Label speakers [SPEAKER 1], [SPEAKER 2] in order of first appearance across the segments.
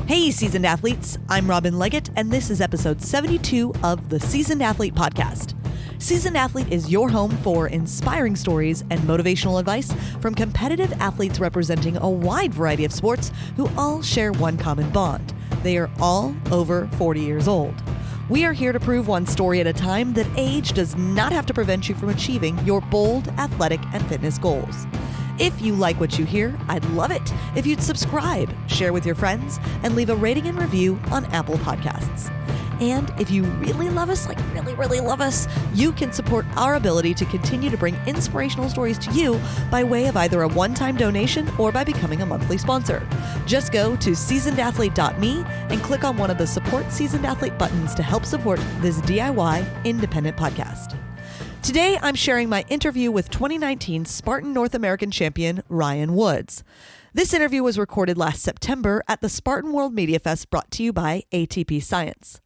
[SPEAKER 1] Hey, Seasoned Athletes. I'm Robin Leggett, and this is episode 72 of the Seasoned Athlete Podcast. Seasoned Athlete is your home for inspiring stories and motivational advice from competitive athletes representing a wide variety of sports who all share one common bond. They are all over 40 years old. We are here to prove one story at a time that age does not have to prevent you from achieving your bold athletic and fitness goals. If you like what you hear, I'd love it if you'd subscribe, share with your friends, and leave a rating and review on Apple Podcasts. And if you really love us, like really love us, you can support our ability to continue to bring inspirational stories to you by way of either a one-time donation or by becoming a monthly sponsor. Just go to seasonedathlete.me and click on one of the Support Seasoned Athlete buttons to help support this DIY independent podcast. Today, I'm sharing my interview with 2019 Spartan North American Champion, Ryan Woods. This interview was recorded last September at the Spartan World Media Fest brought to you by ATP Science.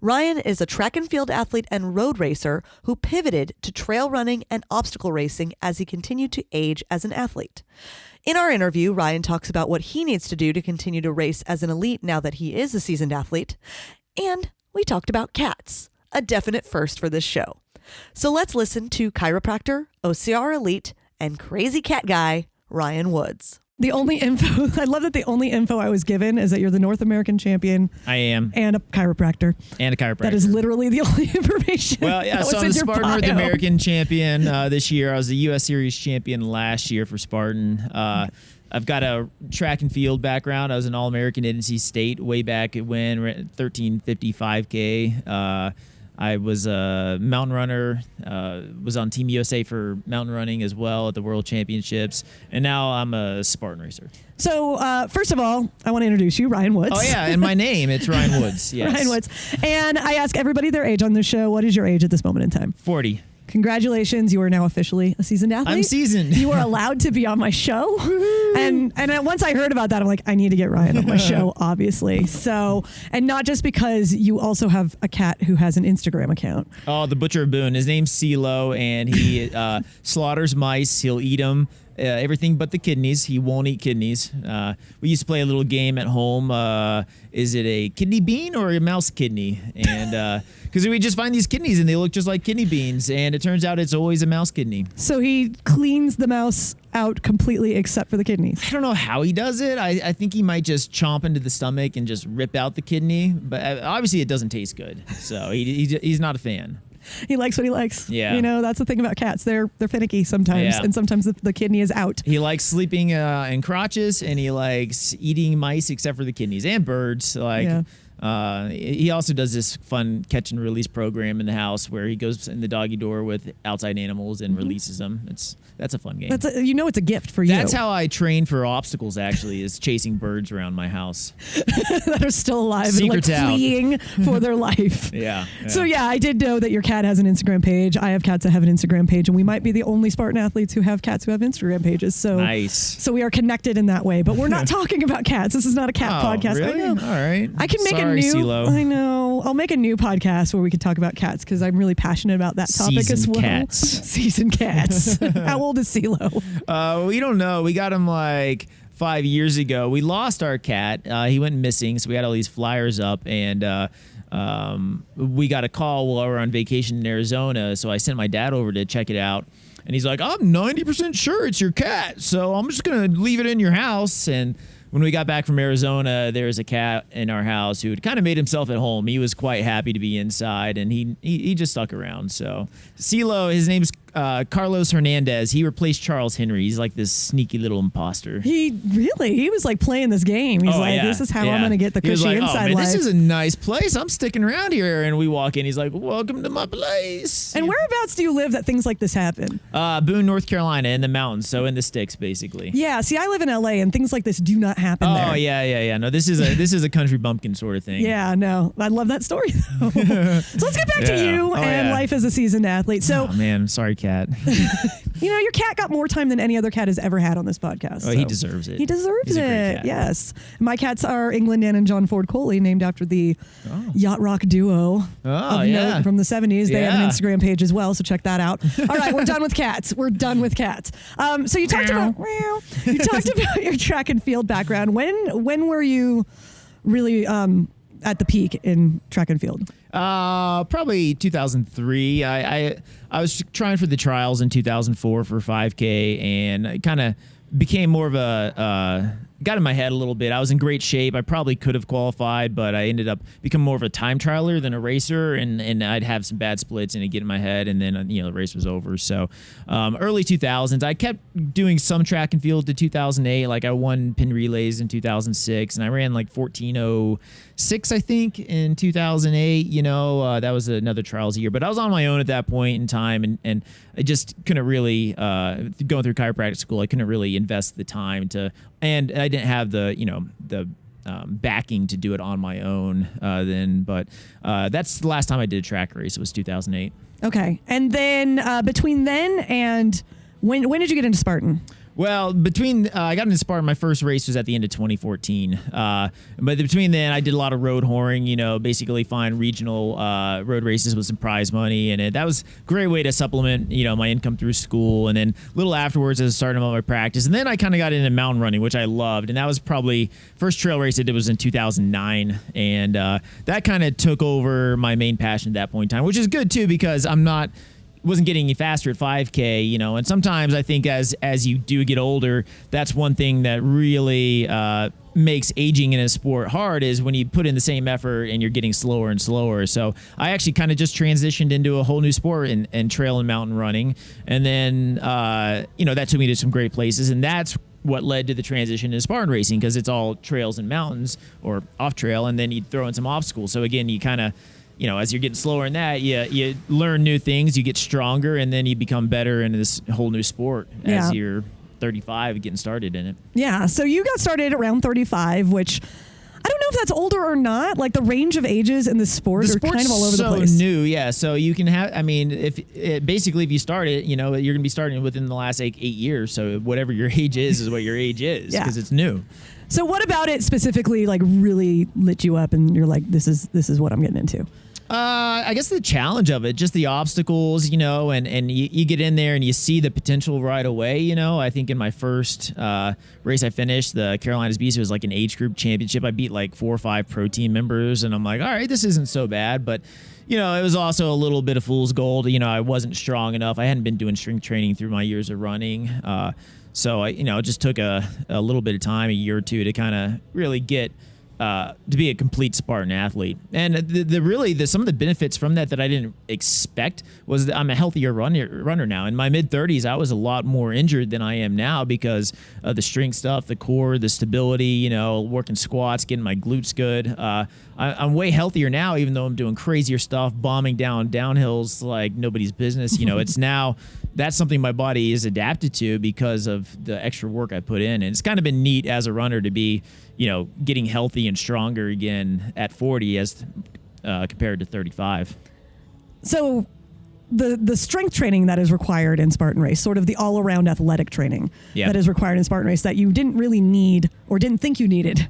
[SPEAKER 1] Ryan is a track and field athlete and road racer who pivoted to trail running and obstacle racing as he continued to age as an athlete. In our interview, Ryan talks about what he needs to do to continue to race as an elite now that he is a seasoned athlete. And we talked about cats, a definite first for this show. So let's listen to chiropractor, OCR elite, and crazy cat guy, Ryan Woods. The only info, I love that the only info I was given is that you're the North American champion.
[SPEAKER 2] I am.
[SPEAKER 1] And a chiropractor.
[SPEAKER 2] That
[SPEAKER 1] is literally the only information.
[SPEAKER 2] Well, yeah, so I'm the Spartan North American champion this year. I was the U.S. Series champion last year for Spartan. I've got a track and field background. I was an All-American at NC State way back when, 1355K. I was a mountain runner, was on Team USA for mountain running as well at the World Championships, and now I'm a Spartan racer.
[SPEAKER 1] So, first of all, I want to introduce you, Ryan Woods.
[SPEAKER 2] Oh, yeah, and my name, it's Ryan Woods, yes.
[SPEAKER 1] Ryan Woods. And I ask everybody their age on this show. What is your age at this moment in time?
[SPEAKER 2] 40.
[SPEAKER 1] Congratulations, you are now officially a seasoned athlete.
[SPEAKER 2] I'm seasoned.
[SPEAKER 1] You are allowed to be on my show. And once I heard about that, I'm like, I need to get Ryan on my show, obviously. So, and not just because you also have a cat who has an Instagram account.
[SPEAKER 2] Oh, the Butcher of Boone. His name's CeeLo, and he slaughters mice. He'll eat them. Everything but the kidneys. He won't eat kidneys. We used to play a little game at home. Is it a kidney bean or a mouse kidney? And because we just find these kidneys and they look just like kidney beans, and it turns out it's always a mouse kidney.
[SPEAKER 1] So he cleans the mouse out completely except for the kidneys.
[SPEAKER 2] I don't know how he does it. I think he might just chomp into the stomach and just rip out the kidney, but obviously it doesn't taste good. So he's not a fan.
[SPEAKER 1] He likes what he likes.
[SPEAKER 2] Yeah.
[SPEAKER 1] You know, that's the thing about cats. They're finicky sometimes, and sometimes the kidney is out.
[SPEAKER 2] He likes sleeping in crotches, and he likes eating mice except for the kidneys, and birds. He also does this fun catch and release program in the house where he goes in the doggy door with outside animals and releases them. That's a fun game.
[SPEAKER 1] It's a gift for you.
[SPEAKER 2] That's how I train for obstacles, actually, is chasing birds around my house.
[SPEAKER 1] That are still alive
[SPEAKER 2] Secrets
[SPEAKER 1] and fleeing for their life.
[SPEAKER 2] Yeah.
[SPEAKER 1] So I did know that your cat has an Instagram page. I have cats that have an Instagram page, and we might be the only Spartan athletes who have cats who have Instagram pages. So
[SPEAKER 2] nice.
[SPEAKER 1] So we are connected in that way, but we're not talking about cats. This is not a cat podcast.
[SPEAKER 2] Really?
[SPEAKER 1] I know.
[SPEAKER 2] All right.
[SPEAKER 1] I can make
[SPEAKER 2] CeeLo.
[SPEAKER 1] I know. I'll make a new podcast where we can talk about cats because I'm really passionate about that topic as well. Seasoned cats. How old is CeeLo?
[SPEAKER 2] We don't know. We got him like 5 years ago. We lost our cat. He went missing, so we had all these flyers up, and we got a call while we were on vacation in Arizona, so I sent my dad over to check it out, and he's like, I'm 90% sure it's your cat, so I'm just going to leave it in your house. And when we got back from Arizona, there was a cat in our house who had kind of made himself at home. He was quite happy to be inside, and he just stuck around. So CeeLo, his name's Carlos Hernandez. He replaced Charles Henry. He's like this sneaky little imposter.
[SPEAKER 1] He was like playing this game. He's this is how I'm going to get the cushy inside life.
[SPEAKER 2] This is a nice place. I'm sticking around here. And we walk in. He's like, welcome to my place.
[SPEAKER 1] And whereabouts do you live that things like this happen?
[SPEAKER 2] Boone, North Carolina, in the mountains. So in the sticks, basically.
[SPEAKER 1] Yeah. See, I live in LA, and things like this do not happen there.
[SPEAKER 2] Oh, yeah. No, this is a country bumpkin sort of thing.
[SPEAKER 1] Yeah, no. I love that story, though. So let's get back to you and life as a seasoned athlete. So,
[SPEAKER 2] oh, man. Sorry, cat.
[SPEAKER 1] Your cat got more time than any other cat has ever had on this podcast.
[SPEAKER 2] Oh, so. He deserves it.
[SPEAKER 1] He deserves
[SPEAKER 2] He's
[SPEAKER 1] it.
[SPEAKER 2] A great cat.
[SPEAKER 1] Yes. My cats are England Ann and John Ford Coley, named after the yacht rock duo of note from the 70s. They have an Instagram page as well, so check that out. All right, we're done with cats. So you talked about your track and field background. When were you
[SPEAKER 3] really at the peak in track and field?
[SPEAKER 2] Probably 2003. I was trying for the trials in 2004 for 5K, and I kind of became more of a got in my head a little bit. I was in great shape. I probably could have qualified, but I ended up becoming more of a time trialer than a racer, and I'd have some bad splits and it'd get in my head, and then the race was over. So early 2000s, I kept doing some track and field to 2008. Like I won pin relays in 2006, and I ran like 14:06, I think, in 2008. That was another trials year, but I was on my own at that point in time, and I just couldn't really going through chiropractic school. I couldn't really invest the time and I didn't have the backing to do it on my own then. But that's the last time I did a track race. It was 2008.
[SPEAKER 3] Okay, and then between then and when did you get into Spartan?
[SPEAKER 2] Well, I got into Spartan. My first race was at the end of 2014. But between then, I did a lot of road whoring, basically find regional road races with some prize money. And that was a great way to supplement, my income through school. And then a little afterwards, I was starting all my practice. And then I kind of got into mountain running, which I loved. And that was probably first trail race I did was in 2009. And that kind of took over my main passion at that point in time, which is good, too, because wasn't getting any faster at 5K, and sometimes I think as you do get older, that's one thing that really makes aging in a sport hard is when you put in the same effort and you're getting slower and slower. So I actually kind of just transitioned into a whole new sport in trail and mountain running. And then, that took me to some great places, and that's what led to the transition to Spartan racing, because it's all trails and mountains or off trail, and then you throw in some obstacles. So again, you kind of, as you're getting slower in that, you learn new things, you get stronger, and then you become better in this whole new sport as you're 35 getting started in it.
[SPEAKER 3] Yeah. So you got started around 35, which I don't know if that's older or not. Like the range of ages in the sport are kind of all over the place.
[SPEAKER 2] So new, yeah. So you can have, if you start it, you're going to be starting within the last 8 years. So whatever your age is what your age is, because it's new.
[SPEAKER 3] So what about it specifically like really lit you up and you're like, this is what I'm getting into?
[SPEAKER 2] I guess the challenge of it, just the obstacles, and you get in there and you see the potential right away. I think in my first race I finished, the Carolinas Beast, it was like an age group championship. I beat like 4 or 5 pro team members, and I'm like, all right, this isn't so bad. But, it was also a little bit of fool's gold. I wasn't strong enough. I hadn't been doing strength training through my years of running. So I, it just took a little bit of time, a year or two, to kind of really get to be a complete Spartan athlete. And some of the benefits from that I didn't expect was that I'm a healthier runner now. In my mid-30s, I was a lot more injured than I am now because of the strength stuff, the core, the stability, working squats, getting my glutes good. I'm way healthier now, even though I'm doing crazier stuff, bombing downhills like nobody's business. It's now, that's something my body is adapted to because of the extra work I put in. And it's kind of been neat as a runner to be, getting healthy and stronger again at 40 as compared to 35.
[SPEAKER 3] So the strength training that is required in Spartan race, sort of the all-around athletic training that is required in Spartan race that you didn't really need or didn't think you needed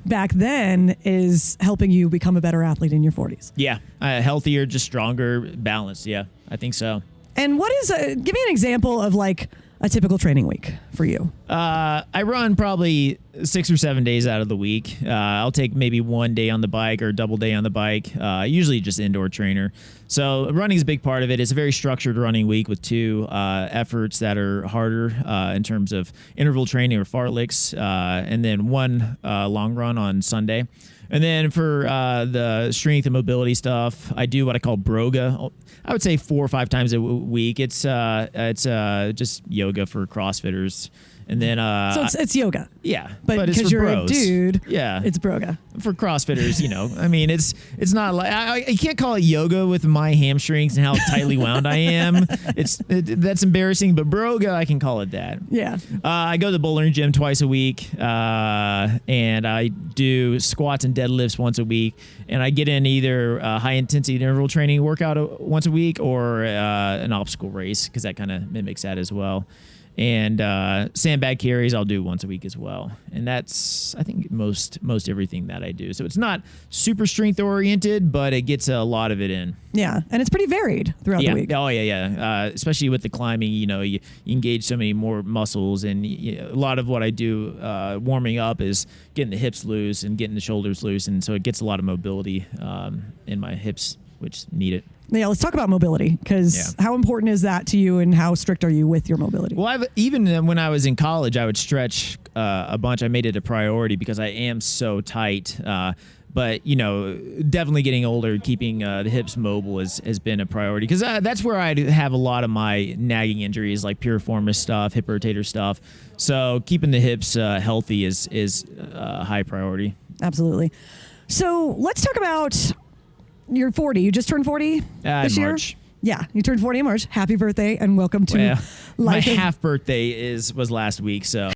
[SPEAKER 3] back then, is helping you become a better athlete in your 40s.
[SPEAKER 2] Yeah. Healthier, just stronger, balanced. Yeah, I think so.
[SPEAKER 3] And give me an example of like a typical training week for you.
[SPEAKER 2] I run probably 6 or 7 days out of the week. I'll take maybe 1 day on the bike or a double day on the bike, usually just indoor trainer. So running is a big part of it. It's a very structured running week with 2 efforts that are harder in terms of interval training or fartleks, and then 1 long run on Sunday. And then for the strength and mobility stuff, I do what I call broga. I would say 4 or 5 times a week. It's just yoga for CrossFitters. And then
[SPEAKER 3] so it's yoga.
[SPEAKER 2] Yeah.
[SPEAKER 3] But because you're bros. A dude, it's broga.
[SPEAKER 2] For CrossFitters, it's not like I can't call it yoga with my hamstrings and how tightly wound I am. That's embarrassing, but broga, I can call it that.
[SPEAKER 3] Yeah.
[SPEAKER 2] I go to the bouldering gym twice a week, and I do squats and deadlifts once a week, and I get in either high intensity interval training workout once a week or an obstacle race, because that kind of mimics that as well. And sandbag carries I'll do once a week as well. And that's, I think, most everything that I do. So it's not super strength oriented, but it gets a lot of it in.
[SPEAKER 3] Yeah, and it's pretty varied throughout the week.
[SPEAKER 2] Oh, yeah. Especially with the climbing, you engage so many more muscles. And a lot of what I do warming up is getting the hips loose and getting the shoulders loose. And so it gets a lot of mobility in my hips, which need it.
[SPEAKER 3] Yeah, let's talk about mobility, because how important is that to you, and how strict are you with your mobility?
[SPEAKER 2] Well, even when I was in college, I would stretch a bunch. I made it a priority because I am so tight. But, definitely getting older, keeping the hips mobile has been a priority, because that's where I have a lot of my nagging injuries, like piriformis stuff, hip rotator stuff. So keeping the hips healthy is a high priority.
[SPEAKER 3] Absolutely. So let's talk about... You're 40. You just turned 40 this year?
[SPEAKER 2] March.
[SPEAKER 3] Yeah, you turned 40 in March. Happy birthday and welcome to life.
[SPEAKER 2] My half birthday was last week, so